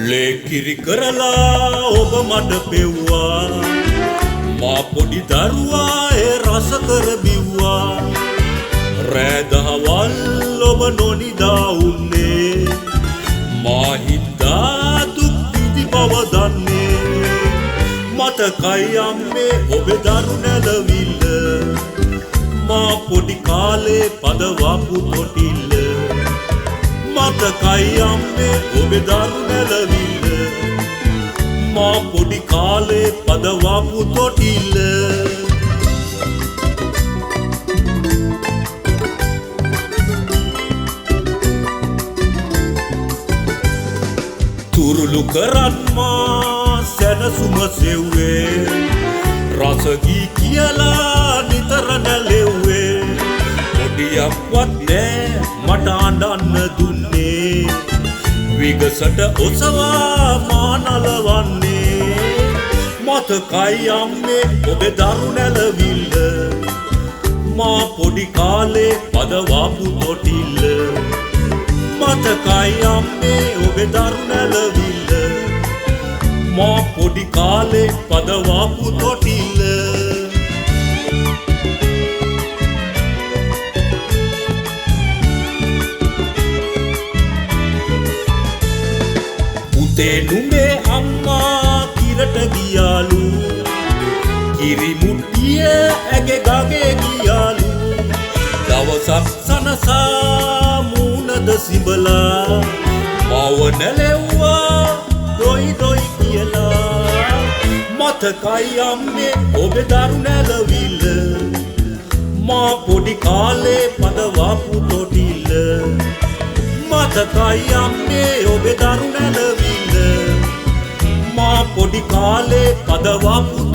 ලේකිරි කරලා ඔබ මට පෙව්වා මා පොඩි දරුවා ඒ රස කර බිව්වා රෑදහවල් ඔබ නොනිදා උන්නේ මා හිතා දුක් විඳි බව දන්නේ මතකයි අම්මේ ඔබේ දරු නැලවිල්ල මා පොඩි කාලේ පදවපු තොටිල්ල මතකයි අම්මේ ඔබේ දරු නැලවිල්ල මා පොඩි කාලේ පදවපු තොටිල්ල තුරුළු කරන්මා සැනසුම සෙව්වේ රසගී කියලා නිතර නැලෙව්වේ පොඩියක්වත් නෑ මට අඬන්න දුන්නේ විගසට ඔසවා මා නලවන්නේ මතකයි අම්මේ ඔබේ දරු නැලවිල්ල මා පොඩි කාලේ පදවපු තොටිල්ල මතකයි අම්මේ ඔබේ දරු නැලවිල්ල මා පොඩි කාලේ පදවපු තොටිල්ල පුතේ නුඹේ අම්මා කිරට ගියාලු කිරි මුට්ටිය ඇගේ ගගේ ගියාලු දවසක් සනසා මූණද සිඹලා මව නැලෙව්වා දොයි දොයි කියලා මතකයි අම්මේ ඔබේ දරු නැලවිල්ල මා පොඩි කාලේ පදවපු තොටිල්ල මතකයි අම්මේ ඔබේ දරු නැලවිල්ල මා පොඩි කාලේ පදවපු